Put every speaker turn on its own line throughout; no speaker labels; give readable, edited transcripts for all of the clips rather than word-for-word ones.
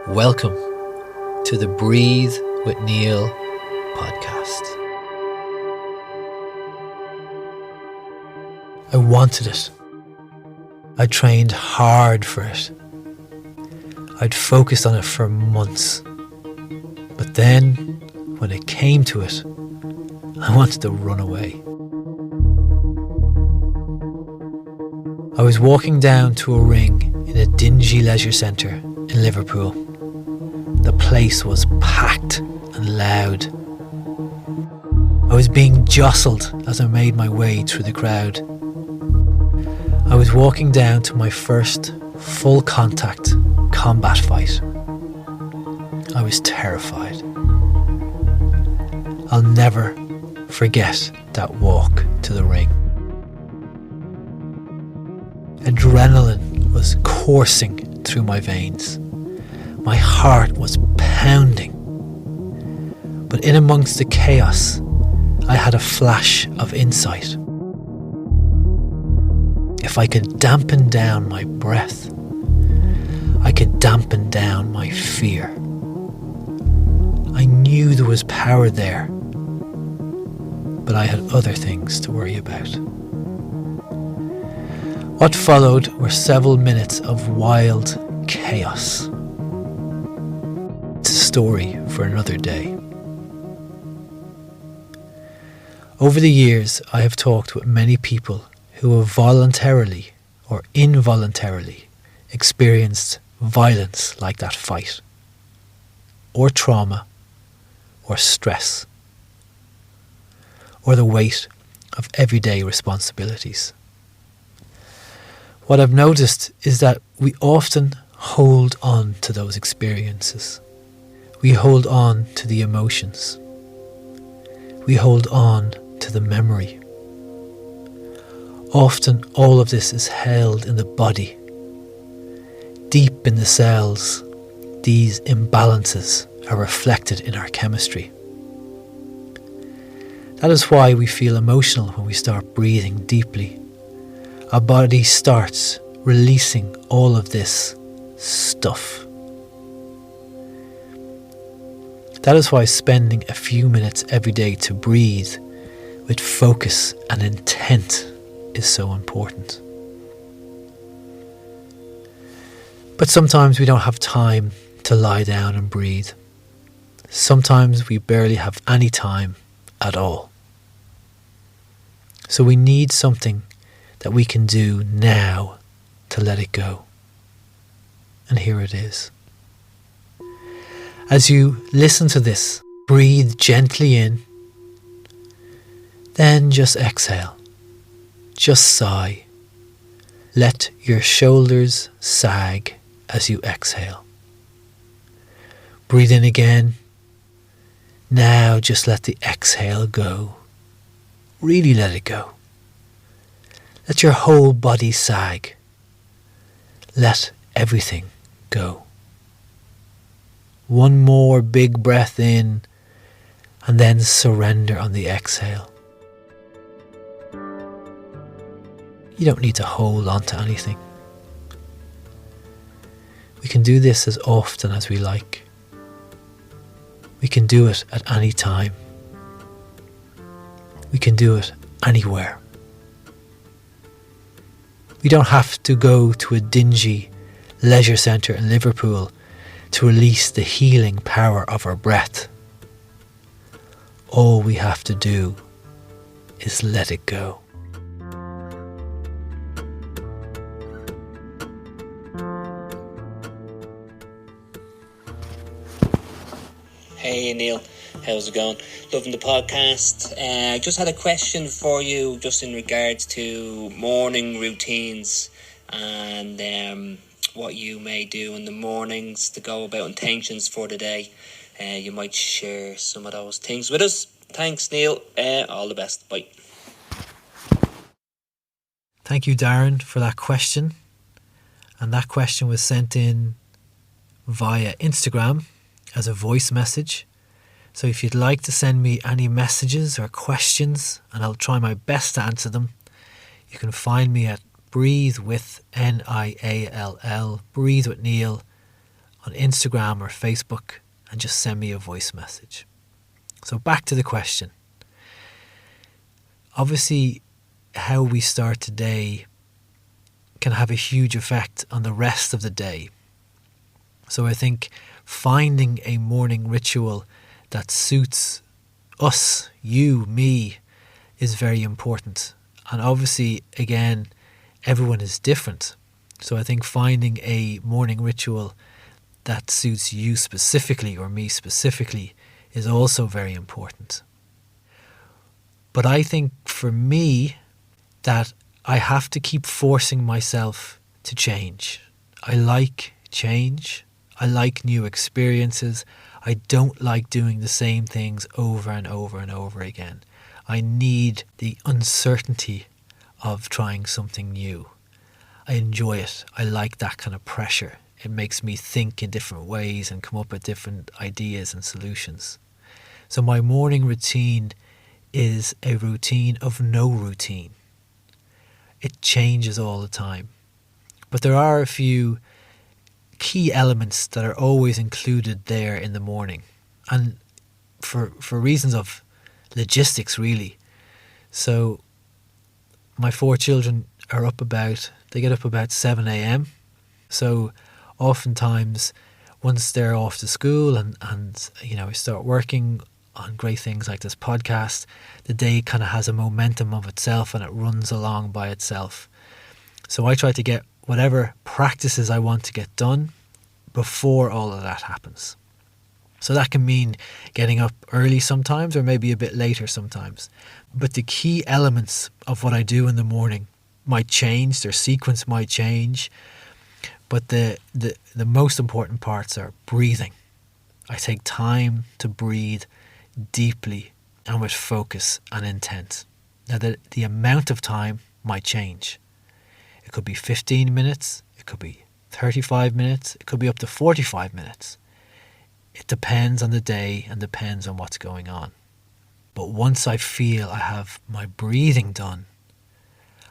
Welcome to the Breathe with Neil podcast. I wanted it. I trained hard for it. I'd focused on it for months. But then, when it came to it, I wanted to run away. I was walking down to a ring in a dingy leisure centre in Liverpool. The place was packed and loud. I was being jostled as I made my way through the crowd. I was walking down to my first full contact combat fight. I was terrified. I'll never forget that walk to the ring. Adrenaline was coursing through my veins. My heart was pounding. But in amongst the chaos, I had a flash of insight. If I could dampen down my breath, I could dampen down my fear. I knew there was power there, but I had other things to worry about. What followed were several minutes of wild chaos. It's a story for another day. Over the years, I have talked with many people who have voluntarily or involuntarily experienced violence like that fight, or trauma, or stress, or the weight of everyday responsibilities. What I've noticed is that we often hold on to those experiences. We hold on to the emotions. We hold on to the memory. Often all of this is held in the body. Deep in the cells, these imbalances are reflected in our chemistry. That is why we feel emotional when we start breathing deeply. Our body starts releasing all of this stuff. That is why spending a few minutes every day to breathe with focus and intent is so important. But sometimes we don't have time to lie down and breathe. Sometimes we barely have any time at all. So we need something that we can do now to let it go. And here it is. As you listen to this, breathe gently in, then just exhale. Just sigh. Let your shoulders sag as you exhale. Breathe in again. Now just let the exhale go. Really let it go. Let your whole body sag. Let everything go. One more big breath in and then surrender on the exhale. You don't need to hold on to anything. We can do this as often as we like. We can do it at any time. We can do it anywhere. We don't have to go to a dingy leisure centre in Liverpool to release the healing power of our breath. All we have to do is let it go.
Hey Neil, how's it going? Loving the podcast. I just had a question for you just in regards to morning routines and what you may do in the mornings to go about intentions for the day. You might share some of those things with us. Thanks Neil, all the best, bye.
Thank you Darren for that question, and that question was sent in via Instagram as a voice message. So if you'd like to send me any messages or questions, and I'll try my best to answer them, you can find me at Breathe with Niall, Breathe with Neil on Instagram or Facebook and just send me a voice message. So back to the question. Obviously, how we start today can have a huge effect on the rest of the day. So I think finding a morning ritual that suits us, you, me, is very important. And obviously, again, everyone is different. So I think finding a morning ritual that suits you specifically or me specifically is also very important. But I think for me that I have to keep forcing myself to change. I like change. I like new experiences. I don't like doing the same things over and over and over again. I need the uncertainty of trying something new. I enjoy it. I like that kind of pressure. It makes me think in different ways and come up with different ideas and solutions. So my morning routine is a routine of no routine. It changes all the time. But there are a few key elements that are always included there in the morning. And for reasons of logistics, really. So my 4 children they get up about 7 a.m. So oftentimes once they're off to school and we start working on great things like this podcast, the day kind of has a momentum of itself and it runs along by itself. So I try to get whatever practices I want to get done before all of that happens. So that can mean getting up early sometimes or maybe a bit later sometimes. But the key elements of what I do in the morning might change, their sequence might change, but the most important parts are breathing. I take time to breathe deeply and with focus and intent. Now the amount of time might change. It could be 15 minutes, it could be 35 minutes, it could be up to 45 minutes. It depends on the day and depends on what's going on. But once I feel I have my breathing done,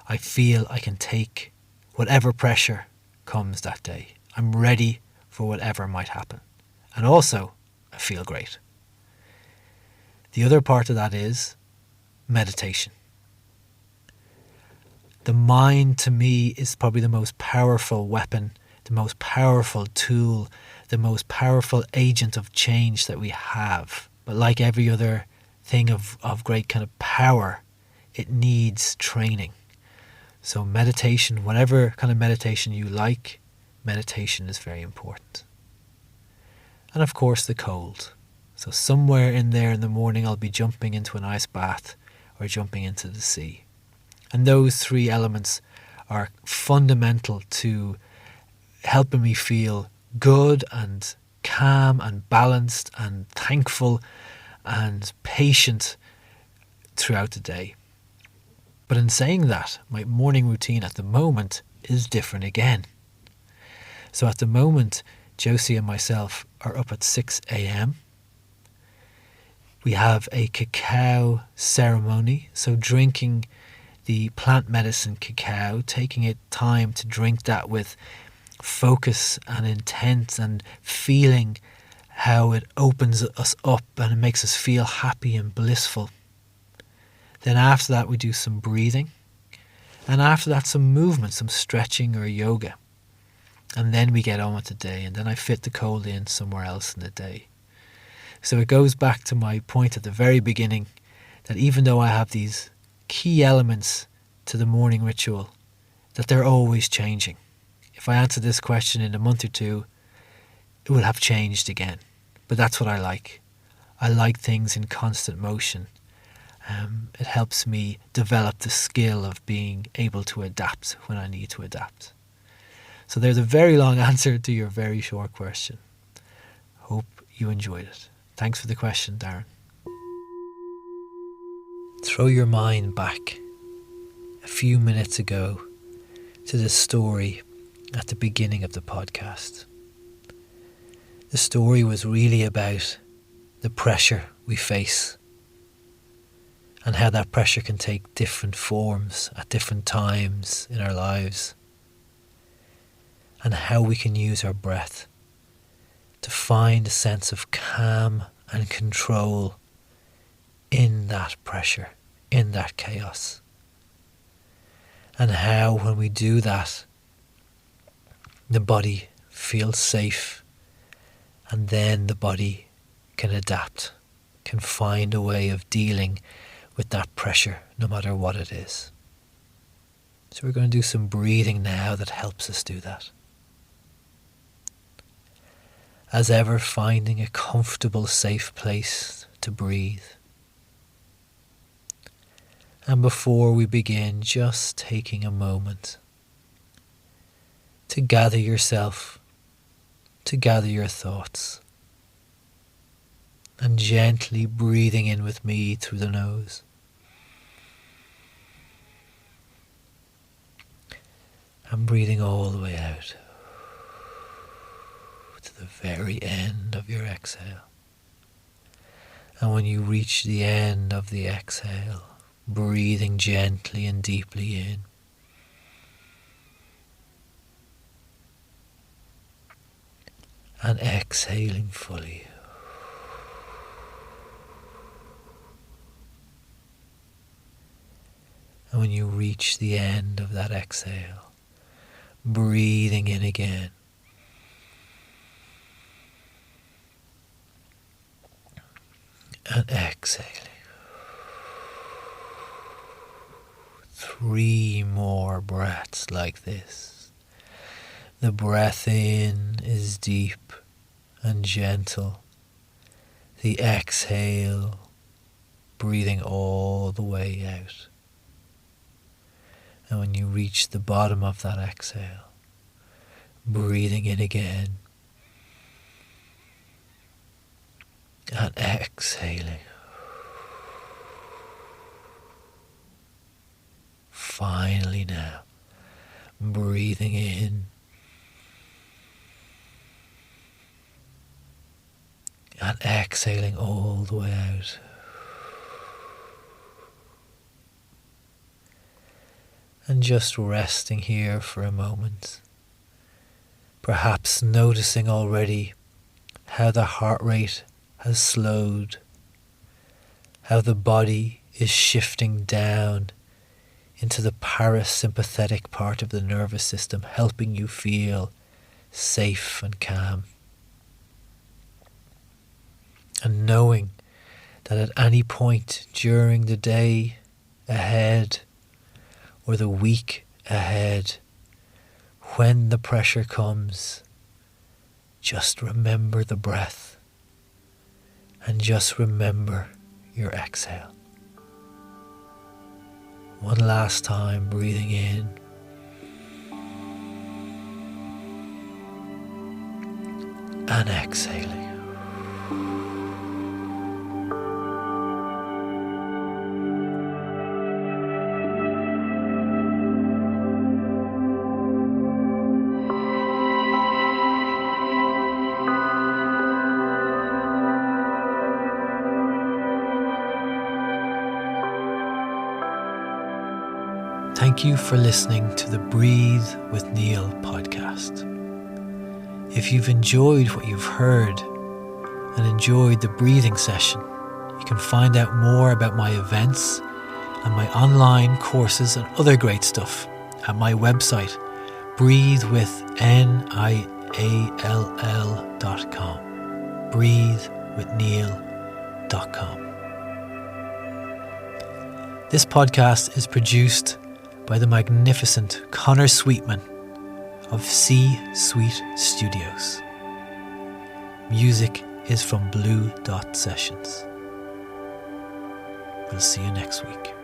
I feel I can take whatever pressure comes that day. I'm ready for whatever might happen. And also, I feel great. The other part of that is meditation. The mind, to me, is probably the most powerful weapon, the most powerful tool, the most powerful agent of change that we have. But like every other thing of great kind of power, it needs training. So meditation, whatever kind of meditation you like, meditation is very important. And of course the cold. So somewhere in there in the morning I'll be jumping into an ice bath or jumping into the sea. And those 3 elements are fundamental to helping me feel good and calm and balanced and thankful and patient throughout the day. But in saying that, my morning routine at the moment is different again. So at the moment, Josie and myself are up at 6 a.m. We have a cacao ceremony, so drinking the plant medicine cacao, taking it time to drink that with focus and intent and feeling how it opens us up and it makes us feel happy and blissful. Then after that we do some breathing, and after that some movement, some stretching or yoga. And then we get on with the day, and then I fit the cold in somewhere else in the day. So it goes back to my point at the very beginning that even though I have these key elements to the morning ritual, that they're always changing. If I answer this question in a month or 2, it will have changed again. But that's what I like. I like things in constant motion. It helps me develop the skill of being able to adapt when I need to adapt. So there's a very long answer to your very short question. Hope you enjoyed it. Thanks for the question, Darren. Throw your mind back a few minutes ago to the story at the beginning of the podcast. The story was really about the pressure we face and how that pressure can take different forms at different times in our lives, and how we can use our breath to find a sense of calm and control in that pressure, in that chaos. And how when we do that, the body feels safe, and then the body can adapt, can find a way of dealing with that pressure, no matter what it is. So we're going to do some breathing now that helps us do that. As ever, finding a comfortable, safe place to breathe. And before we begin, just taking a moment to gather yourself, to gather your thoughts, and gently breathing in with me through the nose. And breathing all the way out to the very end of your exhale. And when you reach the end of the exhale, breathing gently and deeply in. And exhaling fully. And when you reach the end of that exhale, breathing in again. And exhaling. 3 more breaths like this. The breath in is deep and gentle. The exhale, breathing all the way out. And when you reach the bottom of that exhale, breathing in again. And exhaling. Finally now, breathing in and exhaling all the way out. And just resting here for a moment, perhaps noticing already how the heart rate has slowed, how the body is shifting down into the parasympathetic part of the nervous system, helping you feel safe and calm. And knowing that at any point during the day ahead or the week ahead, when the pressure comes, just remember the breath and just remember your exhale. One last time, breathing in and exhaling. Thank you for listening to the Breathe with Neil podcast. If you've enjoyed what you've heard and enjoyed the breathing session, you can find out more about my events and my online courses and other great stuff at my website, breathewithniall.com. breathewithneil.com. This podcast is produced by the magnificent Conor Sweetman of C-Suite Studios. Music is from Blue Dot Sessions. We'll see you next week.